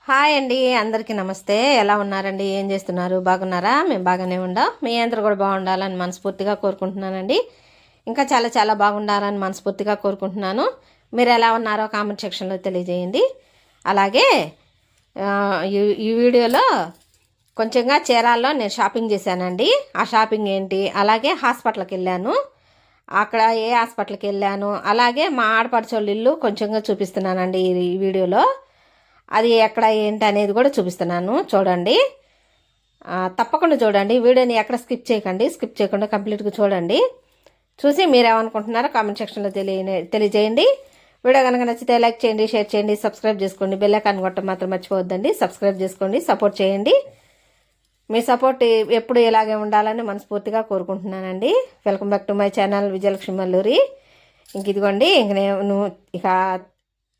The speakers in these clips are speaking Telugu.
హాయ్ అండి, అందరికీ నమస్తే. ఎలా ఉన్నారండి? ఏం చేస్తున్నారు? బాగున్నారా? మేము బాగానే ఉండాం. మీ అందరూ కూడా బాగుండాలని మనస్ఫూర్తిగా కోరుకుంటున్నానండి. ఇంకా చాలా చాలా బాగుండాలని మనస్ఫూర్తిగా కోరుకుంటున్నాను. మీరు ఎలా ఉన్నారో కామెంట్ సెక్షన్లో తెలియజేయండి. అలాగే ఆ, ఈ వీడియోలో కొంచెంగా చీరాల్లో నేను షాపింగ్ చేశానండి. ఆ షాపింగ్ ఏంటి, అలాగే హాస్పిటల్కి వెళ్ళాను. అక్కడ ఏ హాస్పిటల్కి వెళ్ళాను, అలాగే మా ఆడపడుచోళ్ళ ఇల్లు కొంచెంగా చూపిస్తున్నానండి ఈ వీడియోలో. అది ఎక్కడ ఏంటి అనేది కూడా చూపిస్తున్నాను, చూడండి. తప్పకుండా చూడండి. వీడియోని ఎక్కడ స్కిప్ చేయకండి, స్కిప్ చేయకుండా కంప్లీట్గా చూడండి. చూసి మీరు ఏమనుకుంటున్నారో కామెంట్ సెక్షన్లో తెలియజేయండి. వీడియో కనుక నచ్చితే లైక్ చేయండి, షేర్ చేయండి, సబ్స్క్రైబ్ చేసుకోండి. బెల్ ఐకాన్ కొట్టడం మాత్రం మర్చిపోవద్దండి. సబ్స్క్రైబ్ చేసుకోండి, సపోర్ట్ చేయండి. మీ సపోర్ట్ ఎప్పుడు ఇలాగే ఉండాలని మనస్ఫూర్తిగా కోరుకుంటున్నానండి. Welcome back to my channel Vijayalakshmi Malluri. ఇంక ఇదిగోండి, ఇంక నేను ఇక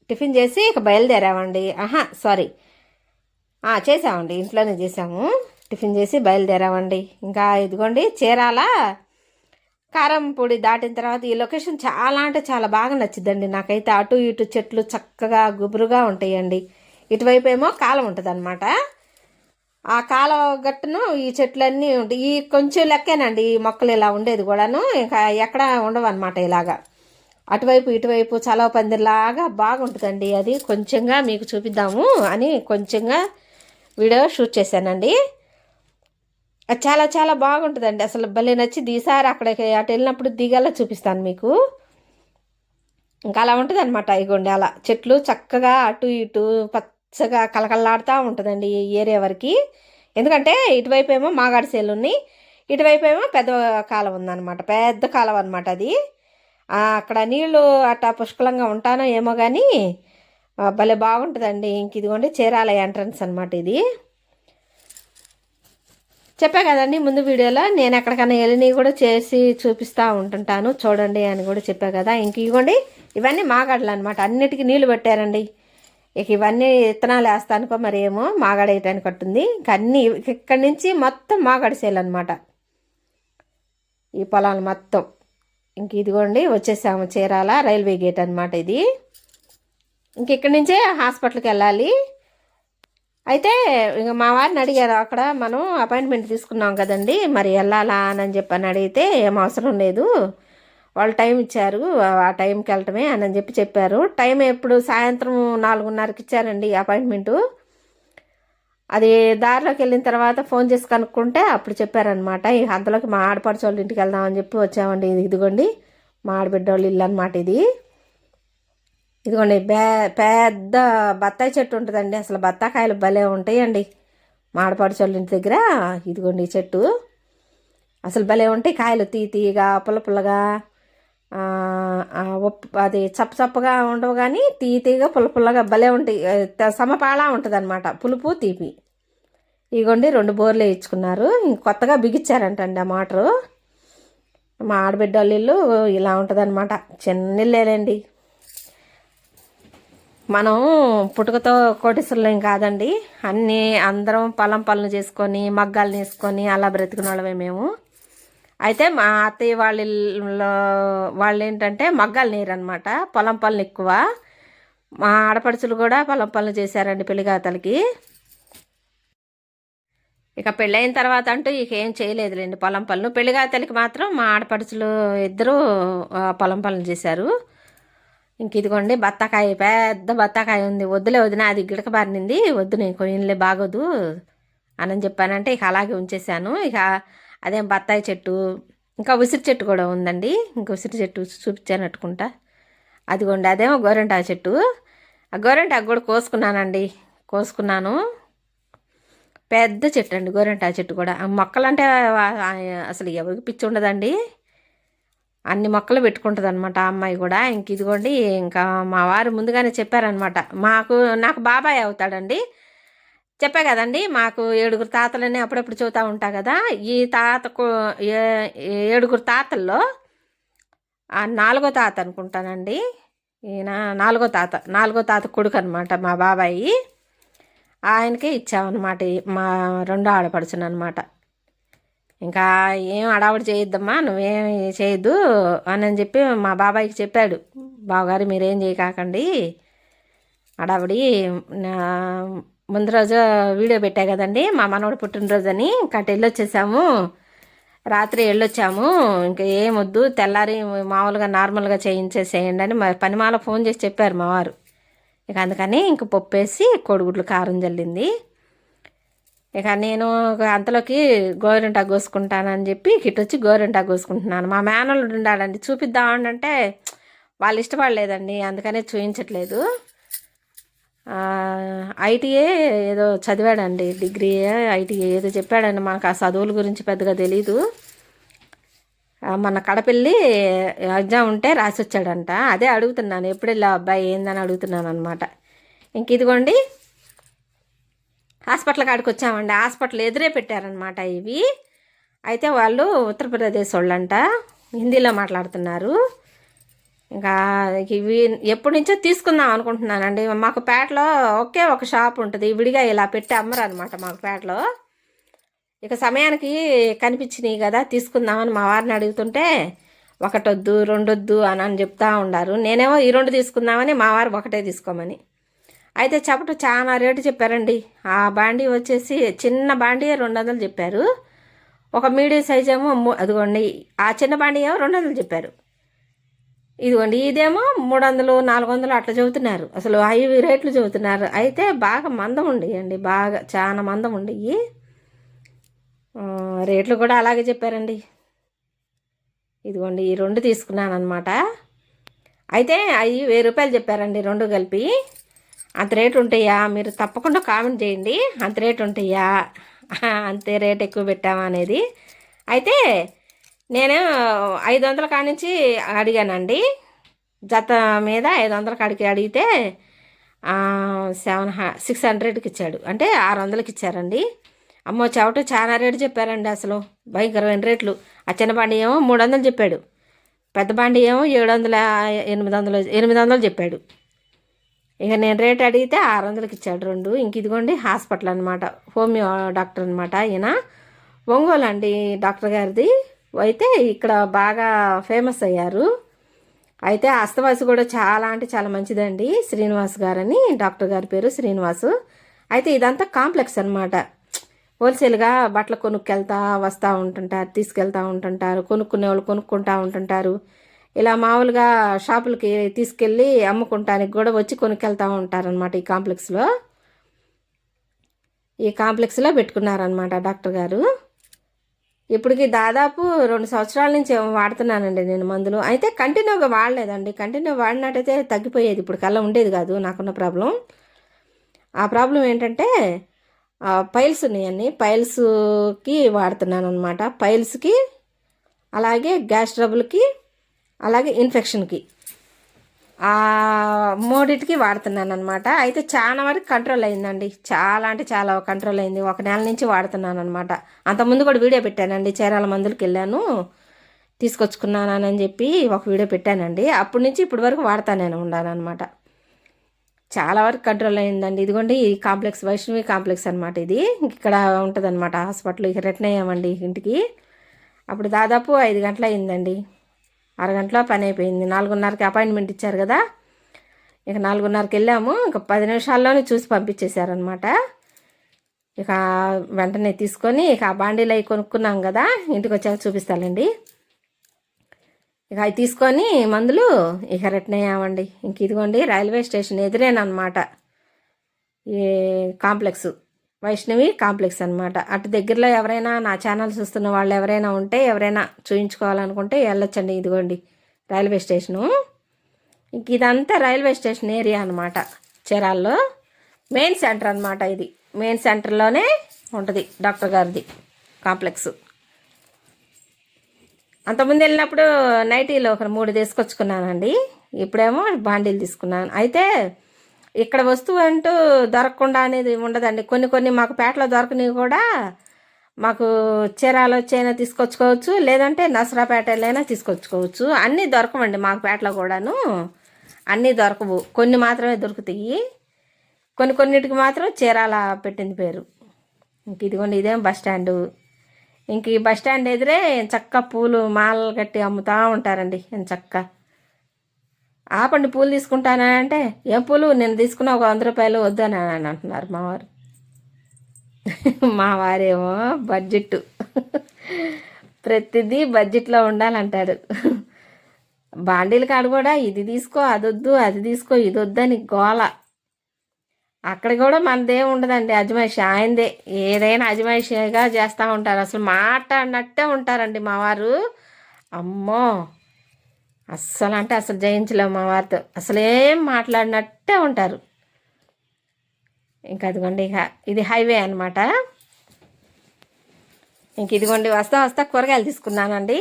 టిఫిన్ చేసి ఇక బయలుదేరామండి. సారీ, చేసామండి, ఇంట్లోనే చేసాము. టిఫిన్ చేసి బయలుదేరామండి. ఇంకా ఇదిగోండి, చీరాల కారం పొడి దాటిన తర్వాత ఈ లొకేషన్ చాలా అంటే చాలా బాగా నచ్చిందండి నాకైతే. అటు ఇటు చెట్లు చక్కగా గుబురుగా ఉంటాయండి. ఇటువైపు ఏమో కాలం ఉంటుంది అనమాట. ఆ కాలం గట్టును ఈ చెట్లన్నీ ఉంటాయి. ఈ కొంచెం లెక్కేనండి ఈ మొక్కలు ఇలా ఉండేది కూడాను. ఇంకా ఎక్కడ ఉండవు అనమాట ఇలాగా. అటువైపు ఇటువైపు చలవ పందిరిలాగా బాగుంటుందండి. అది కొంచెంగా మీకు చూపిద్దాము అని కొంచెంగా వీడియో షూట్ చేశానండి. అది చాలా చాలా బాగుంటుందండి. అసలు భలే నచ్చింది. ఈసారి అక్కడికి అటు వెళ్ళినప్పుడు దిగల్లా చూపిస్తాను మీకు. ఇంకా అలా ఉంటుంది అనమాట. ఇగోండి, అలా చెట్లు చక్కగా అటు ఇటు పచ్చగా కలకల్లాడుతూ ఉంటుందండి ఈ ఏరియా వరకు. ఎందుకంటే ఇటువైపు ఏమో మాగాడి సేలు ఉన్నాయి, ఇటువైపు ఏమో పెద్ద కాలం ఉందన్నమాట. పెద్ద కాలం అనమాట అది. అక్కడ నీళ్లు అట్టా పుష్కలంగా ఉంటానో ఏమో కానీ భలే బాగుంటుందండి. ఇంక ఇదిగోండి చీరాల ఎంట్రన్స్ అనమాట ఇది. చెప్పా కదండి ముందు వీడియోలో, నేను ఎక్కడికైనా వెళ్ళినవి కూడా చేసి చూపిస్తూ ఉంటుంటాను, చూడండి అని కూడా చెప్పా కదా. ఇంక ఇవ్వండి, ఇవన్నీ మాగాడలు అనమాట. అన్నిటికీ నీళ్లు పెట్టారండి. ఇక ఇవన్నీ విత్తనాలు వేస్తానుకో మరి ఏమో మాగాడ వేయటానికి కట్టుంది. ఇంక అన్నీ ఇక్కడి నుంచి మొత్తం మాగాడిసేయాలి అనమాట, ఈ పొలాలు మొత్తం. ఇంక ఇదిగోండి వచ్చేసాము చీరాల రైల్వే గేట్ అనమాట ఇది. ఇంక ఇక్కడి నుంచే హాస్పిటల్కి వెళ్ళాలి. అయితే ఇంక మా వారిని అడిగారు, అక్కడ మనం అపాయింట్మెంట్ తీసుకున్నాం కదండి, మరి వెళ్ళాలా అని చెప్పని అడిగితే ఏం అవసరం లేదు, వాళ్ళు టైం ఇచ్చారు, ఆ టైంకి వెళ్ళటమే అని చెప్పి చెప్పారు. టైం ఎప్పుడు సాయంత్రం 4:30కి ఇచ్చారండి అపాయింట్మెంటు. అది దారిలోకి వెళ్ళిన తర్వాత ఫోన్ చేసి కనుక్కుంటే అప్పుడు చెప్పారనమాట. ఇక అంతలోకి మా ఆడపడుచు వాళ్ళ ఇంటికి వెళ్దామని చెప్పి వచ్చామండి. ఇదిగోండి మా ఆడబిడ్డ వాళ్ళ ఇల్లు అనమాట ఇది. ఇదిగోండి పెద్ద బత్తాయి చెట్టు ఉంటుందండి. అసలు బత్తాకాయలు భలే ఉంటాయండి మా ఆడపడుచు వాళ్ళ ఇంటి దగ్గర. ఇదిగోండి ఈ చెట్టు అసలు భలే ఉంటాయి. కాయలు తీయగా పుల్ల పుల్లగా, అది చప్పగా ఉండవు కానీ తీయగా పుల్ల పుల్లగా భలే ఉంటాయి. సమపాళ ఉంటుంది అనమాట, పులుపు తీపి. ఇగోండి 2 బోర్లు వేయించుకున్నారు. ఇంక కొత్తగా బిగించారంటండి ఆ మోటరు. మా ఆడబిడ్డ వాళ్ళ ఇల్లు ఇలా ఉంటుంది అనమాట. చిన్న ఇల్లేనండి. మనం పుట్టుకతో కోటీశ్వరులేం కాదండి. అందరం పొలం పనులు చేసుకొని మగ్గాలు నేసుకొని అలా బ్రతికిన వాళ్ళమే మేము. అయితే మా అత్తయ్య వాళ్ళు ఏంటంటే మగ్గాలు నేరనమాట, పొలం పనులు ఎక్కువ. మా ఆడపడుచులు కూడా పొలం పనులు చేశారండి పెళ్లిగాతలకి. ఇక పెళ్ళైన తర్వాత అంటూ ఇక ఏం చేయలేదులేండి పొలం పనులు. పెళ్లిగాతలకి మాత్రం మా ఆడపడుచులు ఇద్దరు పొలం పనులు చేశారు. ఇంక ఇదిగోండి బత్తాకాయ, పెద్ద బత్తాకాయ ఉంది. వద్దులే వదిన, అది గిడక బారినింది, వద్దు నేను కొయ్యలే బాగోదు అని చెప్పానంటే ఇక అలాగే ఉంచేసాను. ఇక అదేం బత్తాయి చెట్టు, ఇంకా ఉసిరి చెట్టు కూడా ఉందండి. ఇంకా ఉసిరి చెట్టు చూపించానట్టుకుంటా. అదిగోండి అదేమో గోరెంటాకు చెట్టు. ఆ గోరెంటాకు కూడా కోసుకున్నాను. పెద్ద చెట్టు అండి గోరెంటాకు చెట్టు కూడా. ఆ మొక్కలంటే అసలు ఎవరికి పిచ్చి ఉండదండి, అన్ని మొక్కలు పెట్టుకుంటుంది అనమాట ఆ అమ్మాయి కూడా. ఇంక ఇదిగోండి, ఇంకా మా వారు ముందుగానే చెప్పారనమాట. నాకు బాబాయ్ అవుతాడండి. చెప్పా కదండి, మాకు 7 తాతలని అప్పుడప్పుడు చూస్తూ ఉంటా కదా. ఈ తాతకు 7 తాతల్లో 4వ తాత అనుకుంటానండి ఈయన. 4వ తాత కొడుకు అనమాట మా బాబాయి. ఆయనకే ఇచ్చామన్నమాట మా 2వ ఆడపడుచును అనమాట. ఇంకా ఏం అడావుడి చేయొద్దమ్మా, నువ్వేం చేయొద్దు అని చెప్పి మా బాబాయికి చెప్పాడు. బావగారు మీరేం చేయకాకండి అడావిడి, ముందు రోజు వీడియో పెట్టా కదండి, మా మనవడు పుట్టినరోజు అని. ఇంకా అటు వెళ్ళొచ్చేసాము, రాత్రి వెళ్ళొచ్చాము. ఇంకా ఏమొద్దు, తెల్లారి మామూలుగా నార్మల్గా చేయించేసేయండి అని పనిమాల ఫోన్ చేసి చెప్పారు మా వారు. ఇక అందుకని ఇంక పప్పు వేసి కోడిగుడ్లు కారం జల్లింది. ఇక నేను అంతలోకి గోరింటాకు కోసుకుంటానని చెప్పి ఇటు వచ్చి గోరింటాకు కోసుకుంటున్నాను. మా మేనల్లుడు ఉండాలండి, చూపిద్దామంటే వాళ్ళు ఇష్టపడలేదండి, అందుకనే చూపించట్లేదు. ఐటీఏ ఏదో చదివాడండి, డిగ్రీ ఐటీఏ ఏదో చెప్పాడండి. మాకు ఆ చదువుల గురించి పెద్దగా తెలీదు. మన కడపెళ్ళి ఎగ్జామ్ ఉంటే రాసి వచ్చాడంట. అదే అడుగుతున్నాను, ఎప్పుడు వెళ్ళా అబ్బాయి ఏందని అడుగుతున్నాను అనమాట. ఇంక ఇదిగోండి హాస్పిటల్ కాడికి వచ్చామండి. హాస్పిటల్ ఎదురే పెట్టారనమాట ఇవి. అయితే వాళ్ళు ఉత్తరప్రదేశ్ వాళ్ళంట, హిందీలో మాట్లాడుతున్నారు. ఇంకా ఇవి ఎప్పటి నుంచో తీసుకుందాం అనుకుంటున్నానండి. మాకు పేటలో ఒకే ఒక షాప్ ఉంటుంది, విడిగా ఇలా పెట్టి అమ్మరు అనమాట మాకు పేటలో. ఇక సమయానికి కనిపించినాయి కదా తీసుకుందామని మా వారిని అడుగుతుంటే ఒకటొద్దు రెండొద్దు అని చెప్తా ఉండారు. నేనేమో ఈ రెండు తీసుకుందామని, మా వారు ఒకటే తీసుకోమని. అయితే చెప్పటం చాలా రేటు చెప్పారండి. ఆ బాండీ వచ్చేసి చిన్న బాండీ 200 చెప్పారు. ఒక మీడియం సైజ్ ఏమో అదిగోండి, ఆ చిన్న బాండీ ఏమో 200 చెప్పారు. ఇదిగోండి ఇదేమో 300 400 అట్లా చెబుతున్నారు. అసలు హై రేట్లు చెబుతున్నారు. అయితే బాగా మందం ఉండేయండి, బాగా చాలా మందం ఉండేవి. రేట్లు కూడా అలాగే చెప్పారండి. ఇదిగోండి ఈ రెండు తీసుకున్నాను అనమాట. అయితే అవి 1000 రూపాయలు చెప్పారండి రెండు కలిపి. అంత రేటు ఉంటాయా? మీరు తప్పకుండా కామెంట్ చేయండి, అంత రేటు ఉంటాయా, అంతే రేట్ ఎక్కువ పెట్టామా అనేది. అయితే నేను 500 కాడి నుంచి అడిగానండి. జత మీద 500 కాడికి అడిగితే 600కి ఇచ్చాడు, అంటే 600కి ఇచ్చారండి. అమ్మో చెవట చాలా రేటు చెప్పారండి, అసలు భయంకరమైన రేట్లు. ఆ చిన్న బండి ఏమో 300 చెప్పాడు, పెద్ద బండి ఏమో 700 800 చెప్పాడు. ఇక నేను రేట్ అడిగితే 600కి ఇచ్చాడు రెండు. ఇంక ఇదిగోండి హాస్పిటల్ అనమాట, హోమియో డాక్టర్ అనమాట ఈయన. ఒంగోలు అండి డాక్టర్ గారిది. అయితే ఇక్కడ బాగా ఫేమస్ అయ్యారు. అయితే అస్తవాసి కూడా చాలా అంటే చాలా మంచిదండి. శ్రీనివాస్ గారని డాక్టర్ గారి పేరు శ్రీనివాసు. అయితే ఇదంతా కాంప్లెక్స్ అనమాట. హోల్సేల్గా బట్టలు కొనుక్కెళ్తా వస్తూ ఉంటుంటారు, తీసుకెళ్తూ ఉంటుంటారు, కొనుక్కునే వాళ్ళు కొనుక్కుంటూ ఉంటుంటారు. ఇలా మామూలుగా షాపులకి తీసుకెళ్ళి అమ్ముకుంటానికి కూడా వచ్చి కొనుక్కెళ్తూ ఉంటారనమాట. ఈ కాంప్లెక్స్లో పెట్టుకున్నారనమాట డాక్టర్ గారు. ఇప్పటికి దాదాపు 2 సంవత్సరాల నుంచి వాడుతున్నానండి నేను మందులు. అయితే కంటిన్యూగా వాడలేదండి, కంటిన్యూ వాడినట్టయితే తగ్గిపోయేది, ఇప్పుడు కల్లా ఉండేది కాదు నాకున్న ప్రాబ్లం. ఆ ప్రాబ్లం ఏంటంటే పైల్స్ ఉన్నాయండి, పైల్స్కి వాడుతున్నాను అనమాట. పైల్స్కి, అలాగే గ్యాస్ ట్రబుల్కి, అలాగే ఇన్ఫెక్షన్కి, ఆ మూడిటికి వాడుతున్నాను అనమాట. అయితే చాలా వరకు కంట్రోల్ అయిందండి, చాలా అంటే చాలా కంట్రోల్ అయింది. 1 నెల నుంచి వాడుతున్నాను అనమాట. అంతకుముందు కూడా వీడియో పెట్టానండి, చీరాల మందులకి వెళ్ళాను తీసుకొచ్చుకున్నానని చెప్పి ఒక వీడియో పెట్టానండి. అప్పటి నుంచి ఇప్పటి వరకు వాడుతానే ఉన్నానమాట. చాలా వరకు కంట్రోల్ అయిందండి. ఇదిగోండి ఈ కాంప్లెక్స్, వైష్ణవి కాంప్లెక్స్ అనమాట. ఇది ఇక్కడ ఉంటుంది అనమాట హాస్పిటల్. ఇక రిటర్న్ అయ్యామండి ఇంటికి. అప్పుడు దాదాపు 5 గంటలు అయిందండి, అరగంటలో పని అయిపోయింది. 4:30కి అపాయింట్మెంట్ ఇచ్చారు కదా, ఇక 4:30కి వెళ్ళాము. ఇక 10 నిమిషాల్లోనే చూసి పంపించేశారనమాట. ఇక వెంటనే తీసుకొని ఇక ఆ బాండీలు అవి కొనుక్కున్నాం కదా, ఇంటికి వచ్చాక చూపిస్తానండి. ఇక అవి తీసుకొని మందులు ఇక రిటర్న్ అయ్యామండి. ఇంక ఇదిగోండి రైల్వే స్టేషన్ ఎదురేనమాట ఈ కాంప్లెక్స్, వైష్ణవి కాంప్లెక్స్ అనమాట. అటు దగ్గరలో ఎవరైనా నా ఛానల్ చూస్తున్న వాళ్ళు ఎవరైనా ఉంటే, ఎవరైనా చూయించుకోవాలనుకుంటే వెళ్ళొచ్చండి. ఇదిగోండి రైల్వే స్టేషను. ఇంక ఇదంతా రైల్వే స్టేషన్ ఏరియా అనమాట. చీరాల్లో మెయిన్ సెంటర్ అనమాట. ఇది మెయిన్ సెంటర్లోనే ఉంటుంది డాక్టర్ గారిది కాంప్లెక్స్. అంతకుముందు వెళ్ళినప్పుడు నైటీలో ఒక 3 తీసుకొచ్చుకున్నానండి, ఇప్పుడేమో బాండీలు తీసుకున్నాను. అయితే ఇక్కడ వస్తువు అంటూ దొరకకుండా అనేది ఉండదండి. కొన్ని మాకు పేటలో దొరకనివి కూడా మాకు చీరాలు వచ్చైనా తీసుకొచ్చుకోవచ్చు, లేదంటే నసరాపేటలైనా తీసుకొచ్చుకోవచ్చు. అన్నీ దొరకవండి మాకు పేటలో కూడాను, అన్నీ దొరకవు. కొన్ని మాత్రమే దొరుకుతాయి, కొన్నిటికి మాత్రం చీరాల పెట్టింది పేరు. ఇంక ఇదిగోండి ఇదేం బస్ స్టాండు. ఇంక ఈ బస్ స్టాండ్ ఎదురే చక్క పూలు మాలలు కట్టి అమ్ముతూ ఉంటారండి. చక్క ఆపండి పూలు తీసుకుంటానా అంటే, ఏం పూలు నేను తీసుకున్నా ఒక 100 రూపాయలు వద్దని అంటున్నారు మా వారు. మా వారేమో బడ్జెట్ ప్రతిదీ బడ్జెట్లో ఉండాలంటాడు. బాండీల కాడ కూడా ఇది తీసుకో అదొద్దు, అది తీసుకో ఇది వద్దని గోల. అక్కడ కూడా మనదేం ఉండదండి, అజమాయిషి ఆయనదే. ఏదైనా అజమాయిషిగా చేస్తూ ఉంటారు. అసలు మాట్లాడినట్టే ఉంటారండి మా వారు. అమ్మో, అస్సలు అంటే అసలు జయించలేము మా వారితో. అసలు ఏం మాట్లాడినట్టే ఉంటారు. ఇంకా అదిగోండి, ఇక ఇది హైవే అనమాట. ఇంక ఇదిగోండి వస్తా వస్తా కూరగాయలు తీసుకున్నానండి.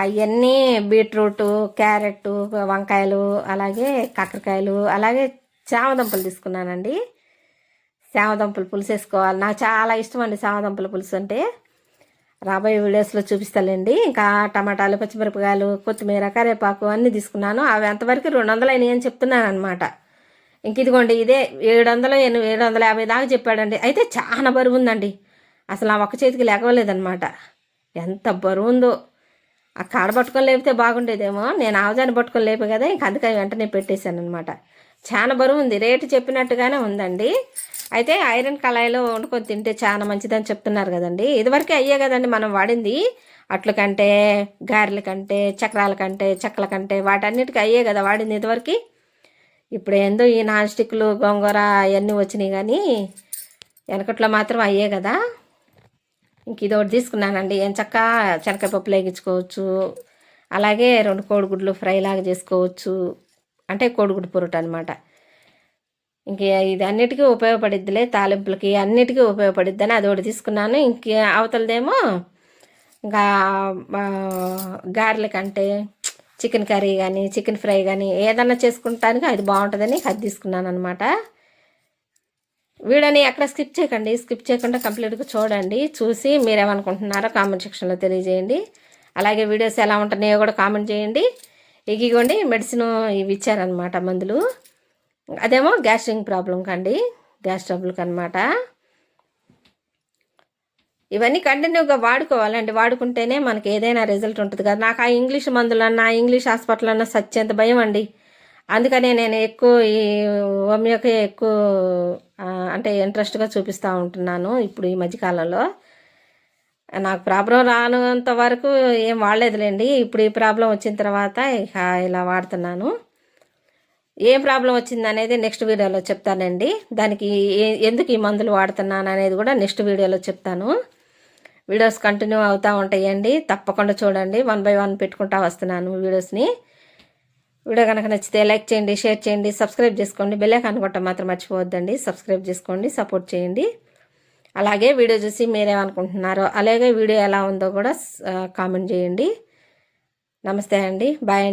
అవన్నీ బీట్రూటు, క్యారెట్, వంకాయలు, అలాగే కాకరకాయలు, అలాగే చామదుంపలు తీసుకున్నానండి. చామదుంపలు పులుసు వేసుకోవాలి. నాకు చాలా ఇష్టం అండి చామదుంపల పులుసు అంటే. రాబోయే వీడియోస్లో చూపిస్తానండి. ఇంకా టమాటాలు, పచ్చిమిరపకాయలు, కొత్తిమీర, కరివేపాకు అన్నీ తీసుకున్నాను. అవి అంతవరకు 200 అయినాయి అని చెప్తున్నాను అనమాట. ఇంక ఇదిగోండి ఇదే 700, 750 దాకా చెప్పాడండి. అయితే చాలా బరువు ఉందండి. అసలు ఆ ఒక్క చేతికి లేకవలేదనమాట. ఎంత బరువు ఉందో. ఆ కాడ పట్టుకొని లేపితే బాగుండేదేమో. నేను ఆవజాన్ని పట్టుకొని లేపే కదా, ఇంక అందుకని వెంటనే పెట్టేశాను అనమాట. చాలా బరువు ఉంది. రేటు చెప్పినట్టుగానే ఉందండి. అయితే ఐరన్ కళాయిలో వండుకొని తింటే చాలా మంచిదని చెప్తున్నారు కదండి. ఇదివరకే అయ్యే కదండి మనం వాడింది. అట్ల కంటే, గారెల కంటే, చక్రాల కంటే, చెక్కల కంటే వాటన్నిటికీ అయ్యే కదా వాడింది ఇదివరకు. ఇప్పుడు ఏందో ఈ నాన్ స్టిక్లు, గోంగూర అవన్నీ వచ్చినాయి, కానీ వెనకట్లో మాత్రం అయ్యే కదా. ఇంక ఇది ఒకటి తీసుకున్నానండి. ఏం చక్క శనగకాయ పప్పులు వేగించుకోవచ్చు. అలాగే 2 కోడిగుడ్లు ఫ్రై లాగా చేసుకోవచ్చు. అంటే కోడిగుడ్డు పొరుట అనమాట. ఇంక ఇది అన్నిటికీ ఉపయోగపడిద్దిలే, తాలింపులకి అన్నిటికీ ఉపయోగపడిద్దని అది ఒకటి తీసుకున్నాను. ఇంక అవతలదేమో ఇంకా గారెలకంటే చికెన్ కర్రీ కానీ, చికెన్ ఫ్రై కానీ ఏదన్నా చేసుకుంటానికి అది బాగుంటుందని అది తీసుకున్నాను అనమాట. వీడియోని ఎక్కడ స్కిప్ చేయకండి. స్కిప్ చేయకుండా కంప్లీట్గా చూడండి. చూసి మీరేమనుకుంటున్నారో కామెంట్ సెక్షన్లో తెలియజేయండి. అలాగే వీడియోస్ ఎలా ఉంటున్నాయో కూడా కామెంట్ చేయండి. ఇగిగోండి మెడిసిన్ ఇవి ఇచ్చారనమాట, మందులు. అదేమో గ్యాస్ట్రిక్ ప్రాబ్లం కండి, గ్యాస్ ట్రబుల్కి అనమాట. ఇవన్నీ కంటిన్యూగా వాడుకోవాలండి. వాడుకుంటేనే మనకి ఏదైనా రిజల్ట్ ఉంటుంది కదా. నాకు ఆ ఇంగ్లీష్ మందులన్నా, ఇంగ్లీష్ హాస్పిటల్ అన్నా సత్యంత భయం అండి. అందుకనే నేను ఎక్కువ ఈ హోమియోకి ఎక్కువ అంటే ఇంట్రెస్ట్గా చూపిస్తూ ఉంటున్నాను ఇప్పుడు ఈ మధ్యకాలంలో. నాకు ప్రాబ్లం రానంత వరకు ఏం వాడలేదులేండి. ఇప్పుడు ఈ ప్రాబ్లం వచ్చిన తర్వాత ఇక ఇలా వాడుతున్నాను. ఏం ప్రాబ్లం వచ్చింది అనేది నెక్స్ట్ వీడియోలో చెప్తానండి. దానికి ఎందుకు ఈ మందులు వాడుతున్నాను అనేది కూడా నెక్స్ట్ వీడియోలో చెప్తాను. వీడియోస్ కంటిన్యూ అవుతూ ఉంటాయండి. తప్పకుండా చూడండి. 1 by 1 పెట్టుకుంటా వస్తున్నాను వీడియోస్ని. వీడియో కనుక నచ్చితే లైక్ చేయండి, షేర్ చేయండి, సబ్స్క్రైబ్ చేసుకోండి. బెల్ ఐకాన్ కొట్టడం మాత్రం మర్చిపోవద్దండి. సబ్స్క్రైబ్ చేసుకోండి, సపోర్ట్ చేయండి. అలాగే వీడియో చూసి మీరేమనుకుంటున్నారో, అలాగే వీడియో ఎలా ఉందో కూడా కామెంట్ చేయండి. నమస్తే అండి, బాయ్.